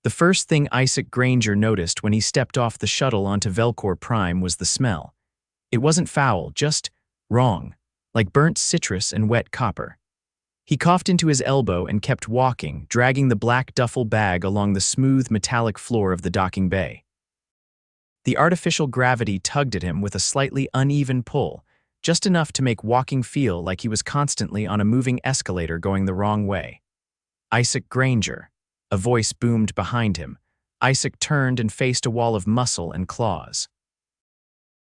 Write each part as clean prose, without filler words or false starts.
The first thing Isaac Granger noticed when he stepped off the shuttle onto Velkorr Prime was the smell. It wasn't foul, just wrong, like burnt citrus and wet copper. He coughed into his elbow and kept walking, dragging the black duffel bag along the smooth metallic floor of the docking bay. The artificial gravity tugged at him with a slightly uneven pull, just enough to make walking feel like he was constantly on a moving escalator going the wrong way. Isaac Granger. A voice boomed behind him. Isaac turned and faced a wall of muscle and claws.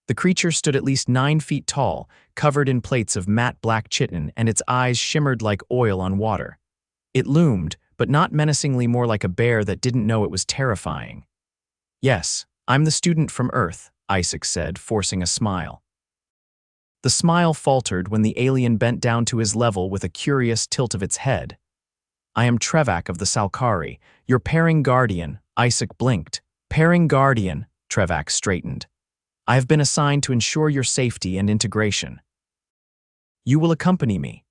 The creature stood at least 9 feet tall, covered in plates of matte black chitin, and its eyes shimmered like oil on water. It loomed, but not menacingly, more like a bear that didn't know it was terrifying. "Yes, I'm the student from Earth," Isaac said, forcing a smile. The smile faltered when the alien bent down to his level with a curious tilt of its head. "I am Trevak of the Salkari, your pairing guardian." Isaac blinked. "Pairing guardian," Trevak straightened. "I have been assigned to ensure your safety and integration. You will accompany me."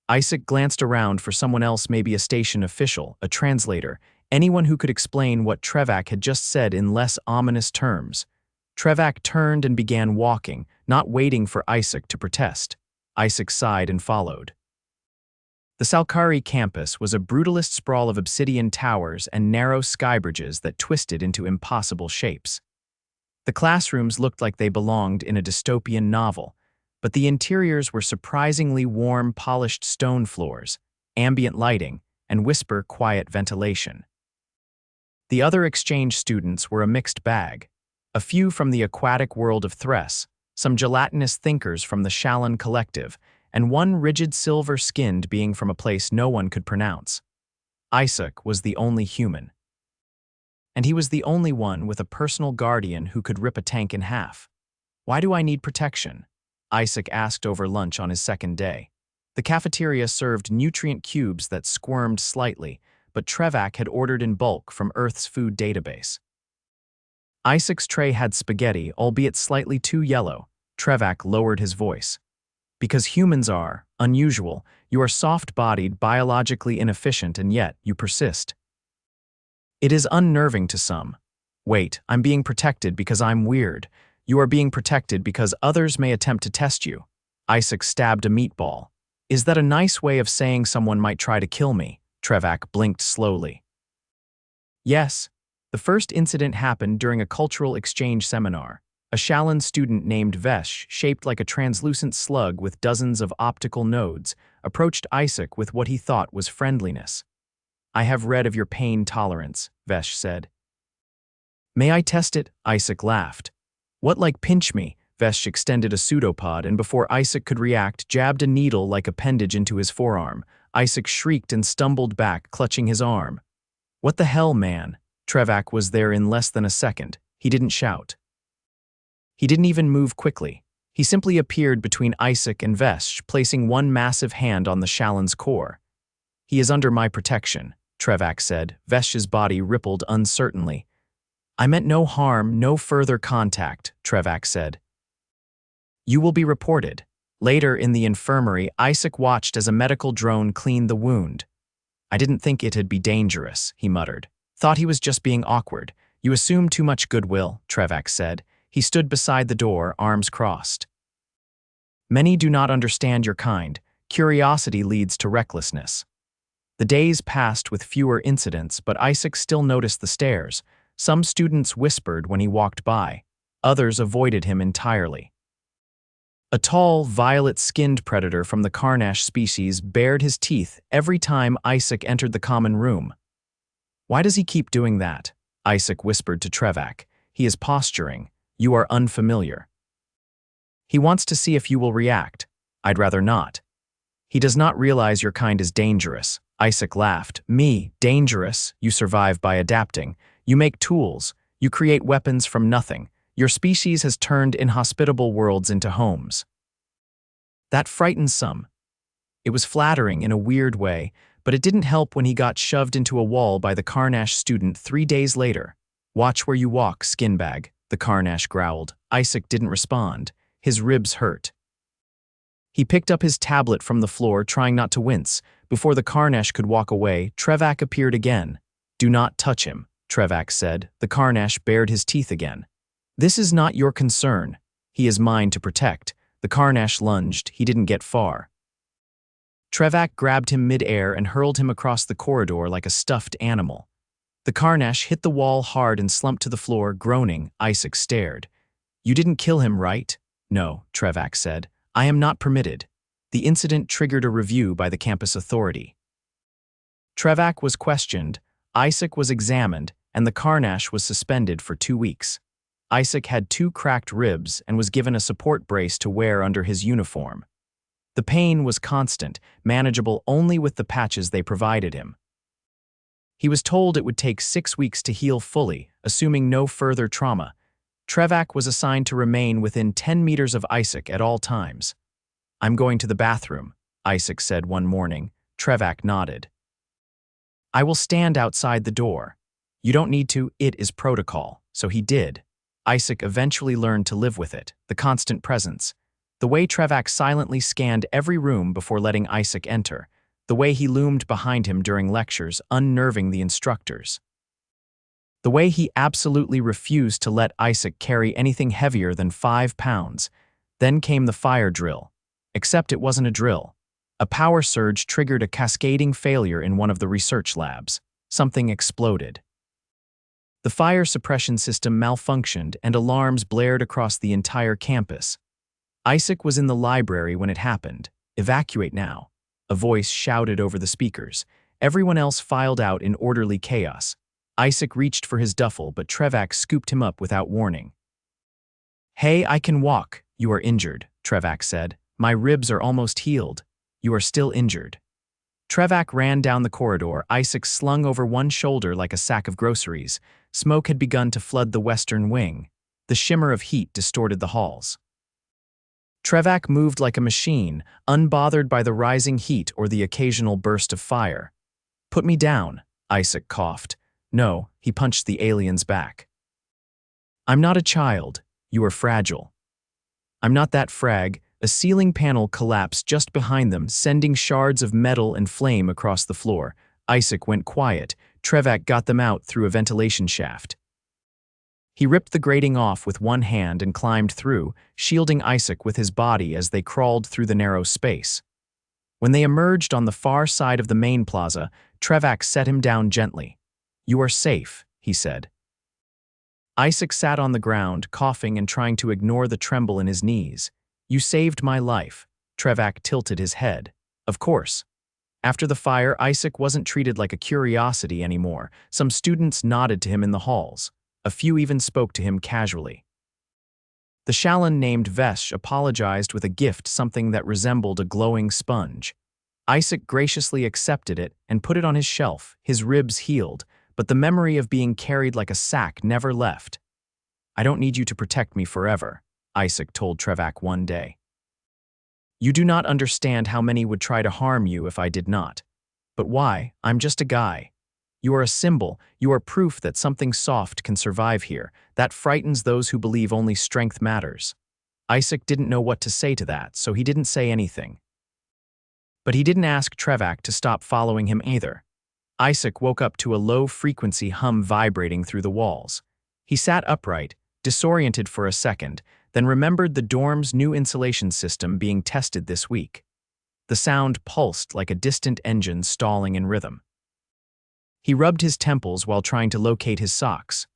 Isaac glanced around for someone else, maybe a station official, a translator, anyone who could explain what Trevak had just said in less ominous terms. Trevak turned and began walking, not waiting for Isaac to protest. Isaac sighed and followed. The Salkari campus was a brutalist sprawl of obsidian towers and narrow skybridges that twisted into impossible shapes. The classrooms looked like they belonged in a dystopian novel, but the interiors were surprisingly warm, polished stone floors, ambient lighting, and whisper-quiet ventilation. The other exchange students were a mixed bag. A few from the aquatic world of Thres, some gelatinous thinkers from the Shallan Collective, and one rigid silver-skinned being from a place no one could pronounce. Isaac was the only human. And he was the only one with a personal guardian who could rip a tank in half. "Why do I need protection?" Isaac asked over lunch on his second day. The cafeteria served nutrient cubes that squirmed slightly, but Trevak had ordered in bulk from Earth's food database. Isaac's tray had spaghetti, albeit slightly too yellow. Trevak lowered his voice. "Because humans are unusual. You are soft-bodied, biologically inefficient, and yet you persist. It is unnerving to some. Wait, I'm being protected because I'm weird. You are being protected because others may attempt to test you." Isaac stabbed a meatball. "Is that a nice way of saying someone might try to kill me?" Trevak blinked slowly. "Yes. The first incident happened during a cultural exchange seminar. A Shallan student named Vesh, shaped like a translucent slug with dozens of optical nodes, approached Isaac with what he thought was friendliness. "I have read of your pain tolerance," Vesh said. "May I test it?" Isaac laughed. "What, like pinch me?" Vesh extended a pseudopod and before Isaac could react, jabbed a needle-like appendage into his forearm. Isaac shrieked and stumbled back, clutching his arm. "What the hell, man?" Trevak was there in less than a second. He didn't shout. He didn't even move quickly. He simply appeared between Isaac and Vesh, placing one massive hand on the Shallan's core. "He is under my protection," Trevak said. Vesh's body rippled uncertainly. "I meant no harm, no further contact," Trevak said. "You will be reported." Later in the infirmary, Isaac watched as a medical drone cleaned the wound. "I didn't think it'd be dangerous," he muttered. "Thought he was just being awkward. You assume too much goodwill," Trevak said. He stood beside the door, arms crossed. "Many do not understand your kind. Curiosity leads to recklessness." The days passed with fewer incidents, but Isaac still noticed the stares. Some students whispered when he walked by. Others avoided him entirely. A tall, violet-skinned predator from the Karnash species bared his teeth every time Isaac entered the common room. "Why does he keep doing that?" Isaac whispered to Trevak. "He is posturing. You are unfamiliar. He wants to see if you will react. I'd rather not. He does not realize your kind is dangerous." Isaac laughed. "Me, dangerous? You survive by adapting. You make tools. You create weapons from nothing. Your species has turned inhospitable worlds into homes." That frightened some. It was flattering in a weird way, but it didn't help when he got shoved into a wall by the Karnash student 3 days later. "Watch where you walk, skinbag," the Karnash growled. Isaac didn't respond. His ribs hurt. He picked up his tablet from the floor, trying not to wince. Before the Karnash could walk away, Trevak appeared again. "Do not touch him," Trevak said. The Carnash bared his teeth again. This is not your concern. He is mine to protect. The Carnash lunged. He didn't get far. Trevak grabbed him mid-air and hurled him across the corridor like a stuffed animal. The Carnash hit the wall hard and slumped to the floor, groaning. Isaac stared. You didn't kill him, right? No, Trevak said. I am not permitted. The incident triggered a review by the campus authority. Trevak was questioned, Isaac was examined, and the Carnash was suspended for 2 weeks. Isaac had 2 cracked ribs and was given a support brace to wear under his uniform. The pain was constant, manageable only with the patches they provided him. He was told it would take 6 weeks to heal fully, assuming no further trauma. Trevak was assigned to remain within 10 meters of Isaac at all times. I'm going to the bathroom, Isaac said one morning. Trevak nodded. I will stand outside the door. You don't need to, it is protocol. So he did. Isaac eventually learned to live with it, the constant presence. The way Trevak silently scanned every room before letting Isaac enter. The way he loomed behind him during lectures, unnerving the instructors. The way he absolutely refused to let Isaac carry anything heavier than 5 pounds. Then came the fire drill. Except it wasn't a drill. A power surge triggered a cascading failure in one of the research labs. Something exploded. The fire suppression system malfunctioned and alarms blared across the entire campus. Isaac was in the library when it happened. Evacuate now. A voice shouted over the speakers. Everyone else filed out in orderly chaos. Isaac reached for his duffel, but Trevak scooped him up without warning. Hey, I can walk. You are injured, Trevak said. My ribs are almost healed. You are still injured. Trevak ran down the corridor, Isaac slung over one shoulder like a sack of groceries. Smoke had begun to flood the western wing. The shimmer of heat distorted the halls. Trevak moved like a machine, unbothered by the rising heat or the occasional burst of fire. Put me down, Isaac coughed. No, he punched the alien's back. I'm not a child. You are fragile. I'm not that frag. A ceiling panel collapsed just behind them, sending shards of metal and flame across the floor. Isaac went quiet. Trevak got them out through a ventilation shaft. He ripped the grating off with one hand and climbed through, shielding Isaac with his body as they crawled through the narrow space. When they emerged on the far side of the main plaza, Trevak set him down gently. You are safe, he said. Isaac sat on the ground, coughing and trying to ignore the tremble in his knees. You saved my life. Trevak tilted his head. Of course. After the fire, Isaac wasn't treated like a curiosity anymore. Some students nodded to him in the halls. A few even spoke to him casually. The Shallan named Vesh apologized with a gift, something that resembled a glowing sponge. Isaac graciously accepted it and put it on his shelf. His ribs healed, but the memory of being carried like a sack never left. I don't need you to protect me forever, Isaac told Trevak one day. You do not understand how many would try to harm you if I did not. But why? I'm just a guy. You are a symbol. You are proof that something soft can survive here. That frightens those who believe only strength matters. Isaac didn't know what to say to that, so he didn't say anything. But he didn't ask Trevak to stop following him either. Isaac woke up to a low-frequency hum vibrating through the walls. He sat upright, disoriented for a second, then remembered the dorm's new insulation system being tested this week. The sound pulsed like a distant engine stalling in rhythm. He rubbed his temples while trying to locate his socks.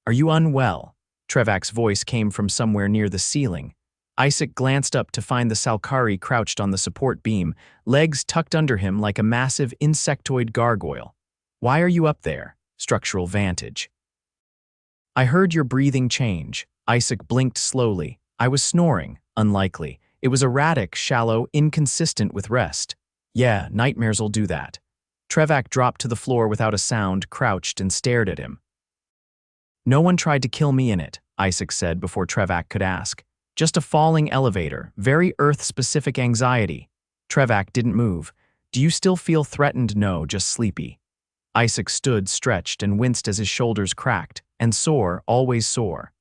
Are you unwell? Trevak's voice came from somewhere near the ceiling. Isaac glanced up to find the Salkari crouched on the support beam, legs tucked under him like a massive insectoid gargoyle. Why are you up there? Structural vantage. I heard your breathing change. Isaac blinked slowly. I was snoring. Unlikely. It was erratic, shallow, inconsistent with rest. Yeah, nightmares'll do that. Trevak dropped to the floor without a sound, crouched and stared at him. No one tried to kill me in it, Isaac said before Trevak could ask. Just a falling elevator, very Earth-specific anxiety. Trevak didn't move. Do you still feel threatened? No, just sleepy. Isaac stood, stretched, and winced as his shoulders cracked. And sore, always sore.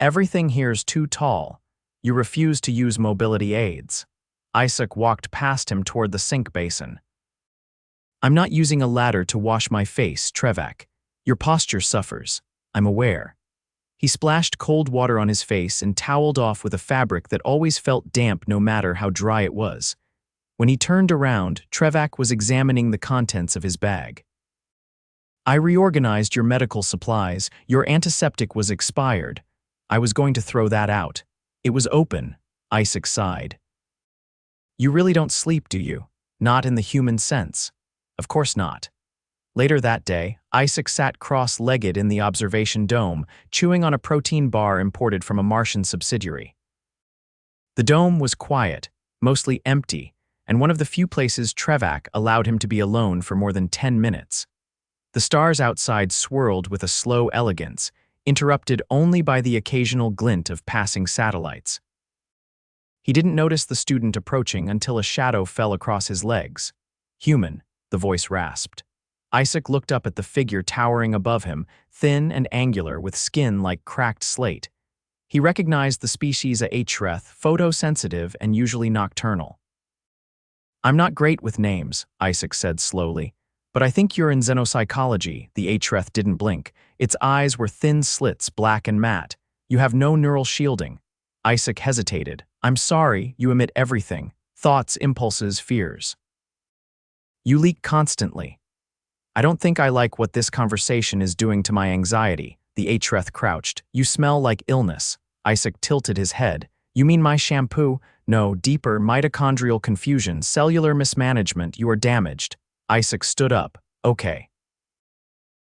Everything here's too tall. You refuse to use mobility aids. Isaac walked past him toward the sink basin. I'm not using a ladder to wash my face, Trevak. Your posture suffers. I'm aware. He splashed cold water on his face and toweled off with a fabric that always felt damp no matter how dry it was. When he turned around, Trevak was examining the contents of his bag. I reorganized your medical supplies. Your antiseptic was expired. I was going to throw that out. It was open. Isaac sighed. You really don't sleep, do you? Not in the human sense. Of course not. Later that day, Isaac sat cross-legged in the observation dome, chewing on a protein bar imported from a Martian subsidiary. The dome was quiet, mostly empty, and one of the few places Trevak allowed him to be alone for more than 10 minutes. The stars outside swirled with a slow elegance, interrupted only by the occasional glint of passing satellites. He didn't notice the student approaching until a shadow fell across his legs. Human, the voice rasped. Isaac looked up at the figure towering above him, thin and angular with skin like cracked slate. He recognized the species Ahreth, photosensitive and usually nocturnal. I'm not great with names, Isaac said slowly, but I think you're in xenopsychology. The Ahreth didn't blink. Its eyes were thin slits, black and matte. You have no neural shielding. Isaac hesitated. I'm sorry, you emit everything. Thoughts, impulses, fears. You leak constantly. I don't think I like what this conversation is doing to my anxiety. The Ahreth crouched. You smell like illness. Isaac tilted his head. You mean my shampoo? No, deeper, mitochondrial confusion, cellular mismanagement. You are damaged. Isaac stood up. Okay.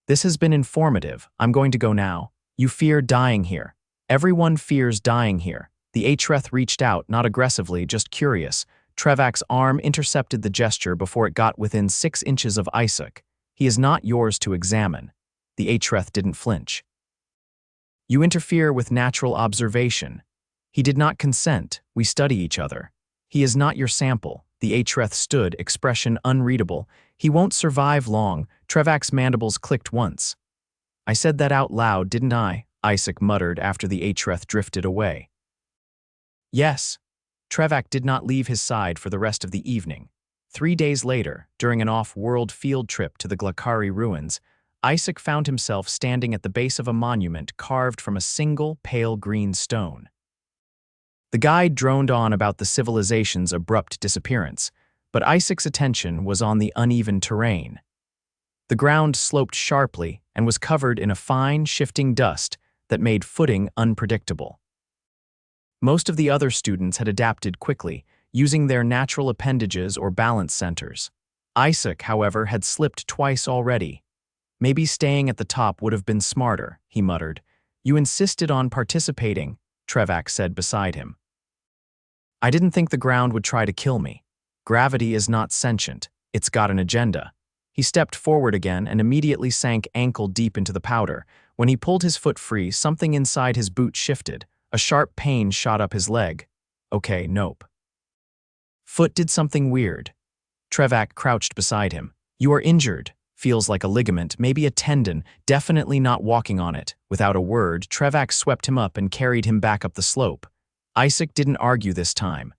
This has been informative. I'm going to go now. You fear dying here. Everyone fears dying here. The Ahreth reached out, not aggressively, just curious. Trevak's arm intercepted the gesture before it got within 6 inches of Isaac. He is not yours to examine. The Ahreth didn't flinch. You interfere with natural observation. He did not consent. We study each other. He is not your sample. The Ahreth stood, expression unreadable. He won't survive long. Trevak's mandibles clicked once. I said that out loud, didn't I? Isaac muttered after the Ahreth drifted away. Yes. Trevak did not leave his side for the rest of the evening. 3 days later, during an off-world field trip to the Glakari ruins, Isaac found himself standing at the base of a monument carved from a single pale green stone. The guide droned on about the civilization's abrupt disappearance, but Isaac's attention was on the uneven terrain. The ground sloped sharply and was covered in a fine, shifting dust that made footing unpredictable. Most of the other students had adapted quickly, using their natural appendages or balance centers. Isaac, however, had slipped twice already. Maybe staying at the top would have been smarter, he muttered. You insisted on participating, Trevak said beside him. I didn't think the ground would try to kill me. Gravity is not sentient. It's got an agenda. He stepped forward again and immediately sank ankle deep into the powder. When he pulled his foot free, something inside his boot shifted. A sharp pain shot up his leg. Okay, nope. Foot did something weird. Trevak crouched beside him. You are injured. Feels like a ligament, maybe a tendon, definitely not walking on it. Without a word, Trevak swept him up and carried him back up the slope. Isaac didn't argue this time.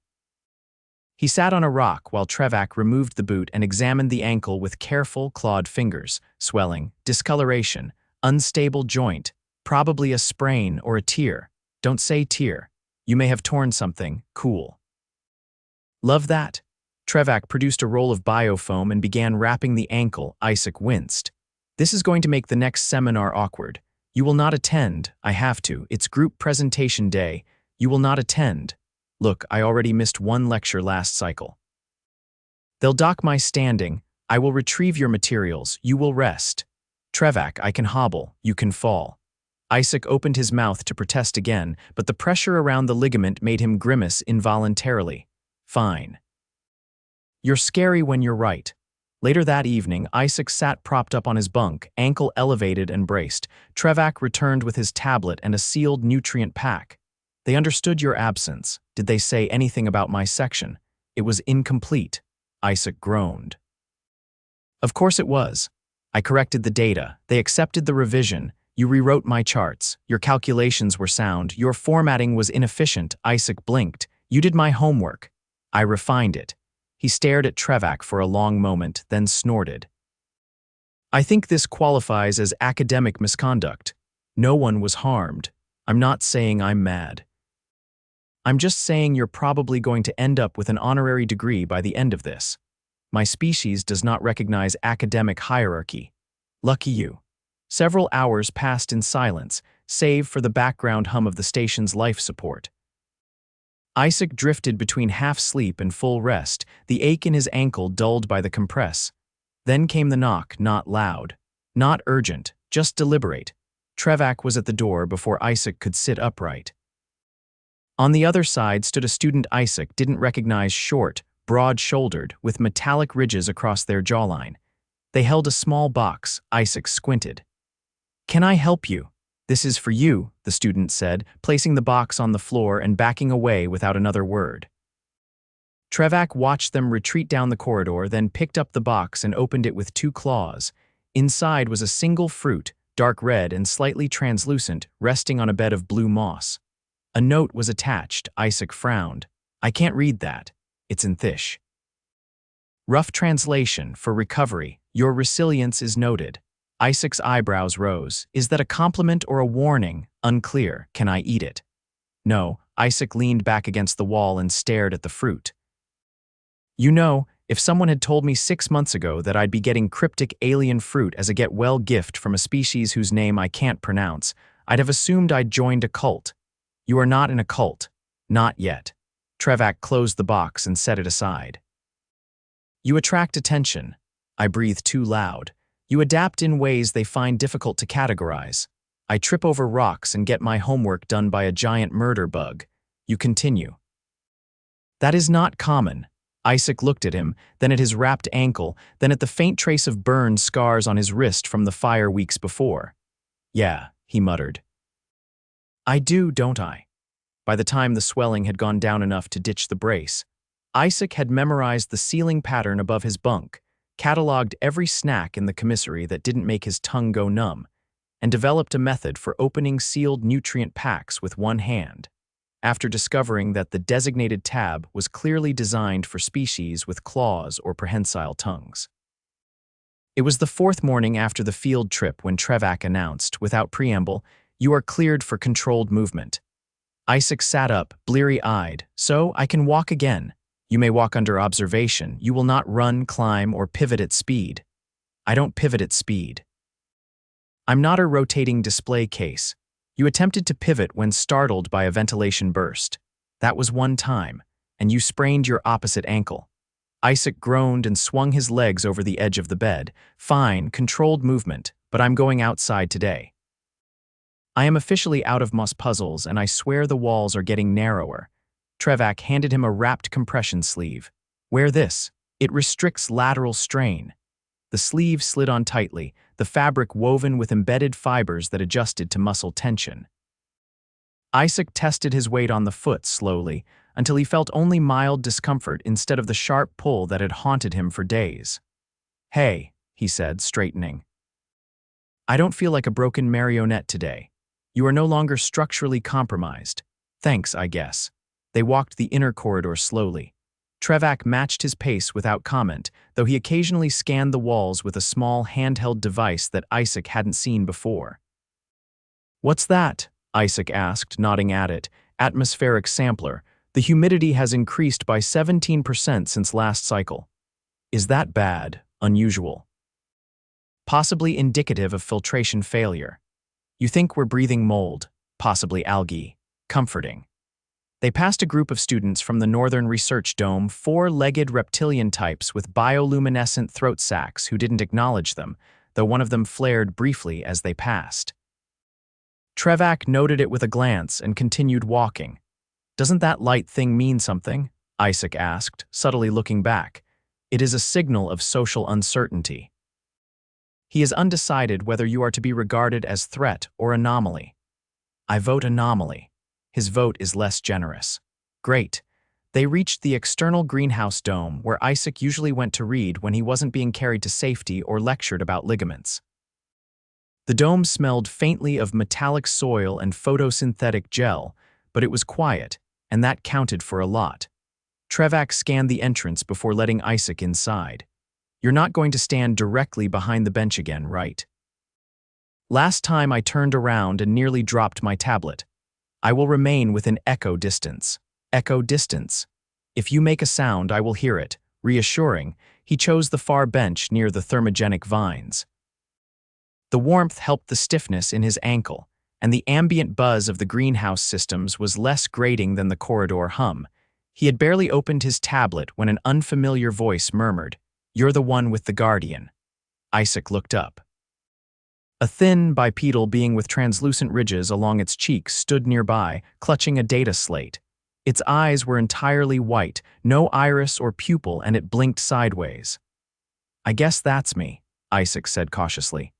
He sat on a rock while Trevak removed the boot and examined the ankle with careful, clawed fingers. Swelling, discoloration, unstable joint, probably a sprain or a tear. Don't say tear. You may have torn something. Cool. Love that. Trevak produced a roll of biofoam and began wrapping the ankle. Isaac winced. This is going to make the next seminar awkward. You will not attend. I have to. It's group presentation day. You will not attend. Look, I already missed 1 lecture last cycle. They'll dock my standing. I will retrieve your materials. You will rest. Trevak, I can hobble. You can fall. Isaac opened his mouth to protest again, but the pressure around the ligament made him grimace involuntarily. Fine. You're scary when you're right. Later that evening, Isaac sat propped up on his bunk, ankle elevated and braced. Trevak returned with his tablet and a sealed nutrient pack. They understood your absence. Did they say anything about my section? It was incomplete. Isaac groaned. Of course it was. I corrected the data. They accepted the revision. You rewrote my charts. Your calculations were sound. Your formatting was inefficient. Isaac blinked. You did my homework. I refined it. He stared at Trevak for a long moment, then snorted. I think this qualifies as academic misconduct. No one was harmed. I'm not saying I'm mad. I'm just saying you're probably going to end up with an honorary degree by the end of this. My species does not recognize academic hierarchy. Lucky you. Several hours passed in silence, save for the background hum of the station's life support. Isaac drifted between half-sleep and full rest, the ache in his ankle dulled by the compress. Then came the knock, not loud, not urgent, just deliberate. Trevak was at the door before Isaac could sit upright. On the other side stood a student Isaac didn't recognize, short, broad-shouldered, with metallic ridges across their jawline. They held a small box. Isaac squinted. "Can I help you? This is for you," the student said, placing the box on the floor and backing away without another word. Trevak watched them retreat down the corridor, then picked up the box and opened it with two claws. Inside was a single fruit, dark red and slightly translucent, resting on a bed of blue moss. A note was attached. Isaac frowned. "I can't read that. It's in Thish." Rough translation: for recovery, your resilience is noted. Isaac's eyebrows rose. Is that a compliment or a warning? Unclear. Can I eat it? No. Isaac leaned back against the wall and stared at the fruit. You know, if someone had told me 6 months ago that I'd be getting cryptic alien fruit as a get-well gift from a species whose name I can't pronounce, I'd have assumed I'd joined a cult. You are not in a cult. Not yet. Trevak closed the box and set it aside. You attract attention. I breathe too loud. You adapt in ways they find difficult to categorize. I trip over rocks and get my homework done by a giant murder bug. You continue. That is not common. Isaac looked at him, then at his wrapped ankle, then at the faint trace of burn scars on his wrist from the fire weeks before. Yeah, he muttered. I do, don't I? By the time the swelling had gone down enough to ditch the brace, Isaac had memorized the ceiling pattern above his bunk, cataloged every snack in the commissary that didn't make his tongue go numb, and developed a method for opening sealed nutrient packs with one hand, after discovering that the designated tab was clearly designed for species with claws or prehensile tongues. It was the 4th morning after the field trip when Trevak announced, without preamble, "You are cleared for controlled movement." Isaac sat up, bleary-eyed. "So, I can walk again. You may walk under observation. You will not run, climb, or pivot at speed." "I don't pivot at speed." "I'm not a rotating display case. You attempted to pivot when startled by a ventilation burst. That was one time, and you sprained your opposite ankle." Isaac groaned and swung his legs over the edge of the bed. "Fine, controlled movement, but I'm going outside today. I am officially out of moss puzzles, and I swear the walls are getting narrower." Trevak handed him a wrapped compression sleeve. "Wear this. It restricts lateral strain." The sleeve slid on tightly, the fabric woven with embedded fibers that adjusted to muscle tension. Isaac tested his weight on the foot slowly, until he felt only mild discomfort instead of the sharp pull that had haunted him for days. "Hey," he said, straightening. "I don't feel like a broken marionette today. You are no longer structurally compromised. Thanks, I guess." They walked the inner corridor slowly. Trevak matched his pace without comment, though he occasionally scanned the walls with a small handheld device that Isaac hadn't seen before. "What's that?" Isaac asked, nodding at it. "Atmospheric sampler. The humidity has increased by 17% since last cycle." "Is that bad? Unusual?" "Possibly indicative of filtration failure. You think we're breathing mold, possibly algae. Comforting." They passed a group of students from the Northern Research Dome, 4-legged reptilian types with bioluminescent throat sacs who didn't acknowledge them, though one of them flared briefly as they passed. Trevak noted it with a glance and continued walking. "Doesn't that light thing mean something?" Isaac asked, subtly looking back. "It is a signal of social uncertainty." He is undecided whether you are to be regarded as threat or anomaly. "I vote anomaly." His vote is less generous. Great. They reached the external greenhouse dome where Isaac usually went to read when he wasn't being carried to safety or lectured about ligaments. The dome smelled faintly of metallic soil and photosynthetic gel, but it was quiet, and that counted for a lot. Trevak scanned the entrance before letting Isaac inside. You're not going to stand directly behind the bench again, right? Last time I turned around and nearly dropped my tablet. I will remain within echo distance. Echo distance. If you make a sound, I will hear it. Reassuring, he chose the far bench near the thermogenic vines. The warmth helped the stiffness in his ankle, and the ambient buzz of the greenhouse systems was less grating than the corridor hum. He had barely opened his tablet when an unfamiliar voice murmured, "You're the one with the Guardian." Isaac looked up. A thin, bipedal being with translucent ridges along its cheeks stood nearby, clutching a data slate. Its eyes were entirely white, no iris or pupil, and it blinked sideways. "I guess that's me," Isaac said cautiously.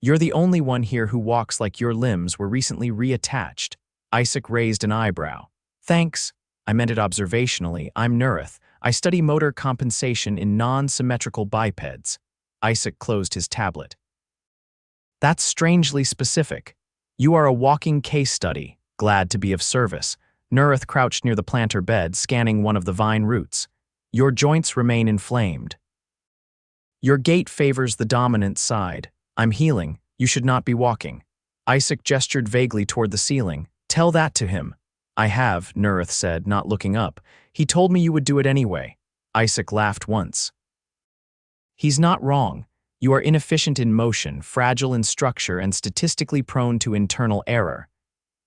"You're the only one here who walks like your limbs were recently reattached." Isaac raised an eyebrow. "Thanks. I meant it observationally. I'm Nerith. I study motor compensation in non-symmetrical bipeds." Isaac closed his tablet. "That's strangely specific. You are a walking case study. Glad to be of service." Nerith crouched near the planter bed, scanning one of the vine roots. "Your joints remain inflamed. Your gait favors the dominant side. I'm healing. You should not be walking." Isaac gestured vaguely toward the ceiling. "Tell that to him." "I have," Nerith said, not looking up. "He told me you would do it anyway." Isaac laughed once. "He's not wrong. You are inefficient in motion, fragile in structure, and statistically prone to internal error.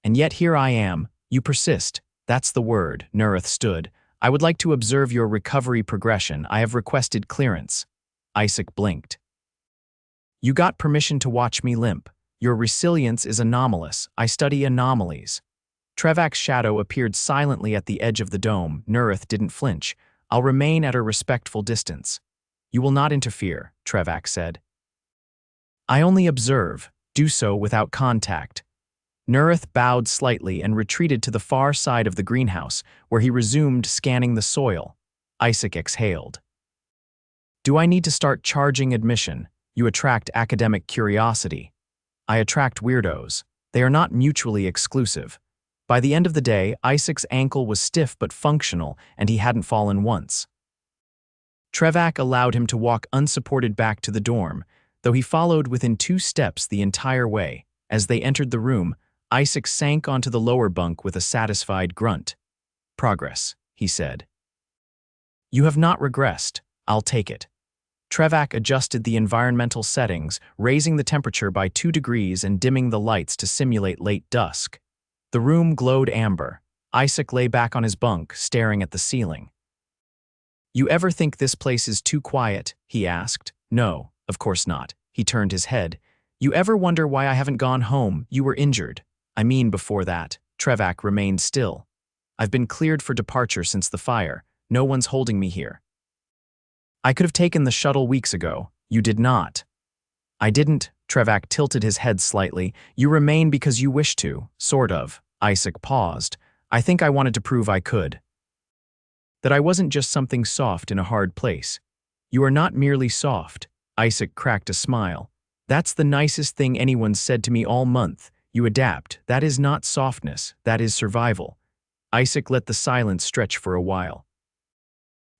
And yet here I am. You persist. That's the word." Nerith stood. "I would like to observe your recovery progression. I have requested clearance." Isaac blinked. "You got permission to watch me limp. Your resilience is anomalous. I study anomalies." Trevak's shadow appeared silently at the edge of the dome. Nerith didn't flinch. "I'll remain at a respectful distance." "You will not interfere," Trevak said. "I only observe. Do so without contact." Nerith bowed slightly and retreated to the far side of the greenhouse, where he resumed scanning the soil. Isaac exhaled. "Do I need to start charging admission? You attract academic curiosity. I attract weirdos. They are not mutually exclusive." By the end of the day, Isaac's ankle was stiff but functional, and he hadn't fallen once. Trevak allowed him to walk unsupported back to the dorm, though he followed within 2 steps the entire way. As they entered the room, Isaac sank onto the lower bunk with a satisfied grunt. "Progress," he said. "You have not regressed. I'll take it." Trevak adjusted the environmental settings, raising the temperature by 2 degrees and dimming the lights to simulate late dusk. The room glowed amber. Isaac lay back on his bunk, staring at the ceiling. "You ever think this place is too quiet?" he asked. "No, of course not." He turned his head. "You ever wonder why I haven't gone home? You were injured." "I mean before that." Trevak remained still. "I've been cleared for departure since the fire. No one's holding me here." "I could have taken the shuttle weeks ago." "You did not." "I didn't." Trevak tilted his head slightly. "You remain because you wish to, sort of." Isaac paused. "I think I wanted to prove I could. That I wasn't just something soft in a hard place." "You are not merely soft." Isaac cracked a smile. "That's the nicest thing anyone's said to me all month. You adapt. That is not softness. That is survival." Isaac let the silence stretch for a while.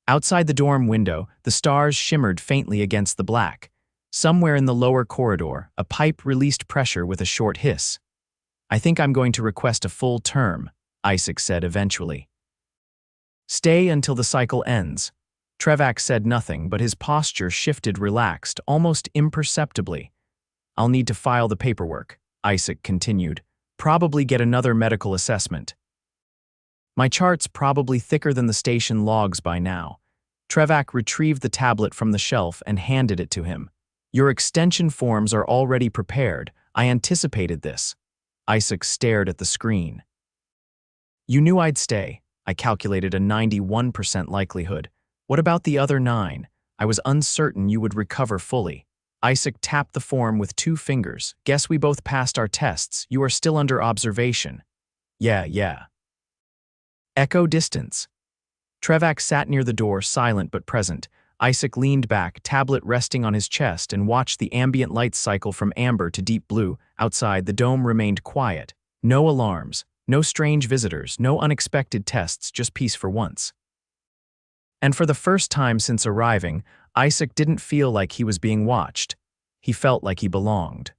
Outside the dorm window, the stars shimmered faintly against the black. Somewhere in the lower corridor, a pipe released pressure with a short hiss. "I think I'm going to request a full term," Isaac said eventually. "Stay until the cycle ends." Trevak said nothing, but his posture shifted relaxed, almost imperceptibly. "I'll need to file the paperwork," Isaac continued. "Probably get another medical assessment. My chart's probably thicker than the station logs by now." Trevak retrieved the tablet from the shelf and handed it to him. "Your extension forms are already prepared. I anticipated this." Isaac stared at the screen. "You knew I'd stay. I calculated a 91% likelihood. What about the other 9? I was uncertain you would recover fully." Isaac tapped the form with 2 fingers. "Guess we both passed our tests. You are still under observation." Yeah. Echo distance." Trevak sat near the door, silent but present. Isaac leaned back, tablet resting on his chest, and watched the ambient light cycle from amber to deep blue. Outside, the dome remained quiet. No alarms, no strange visitors, no unexpected tests, just peace for once. And for the first time since arriving, Isaac didn't feel like he was being watched. He felt like he belonged.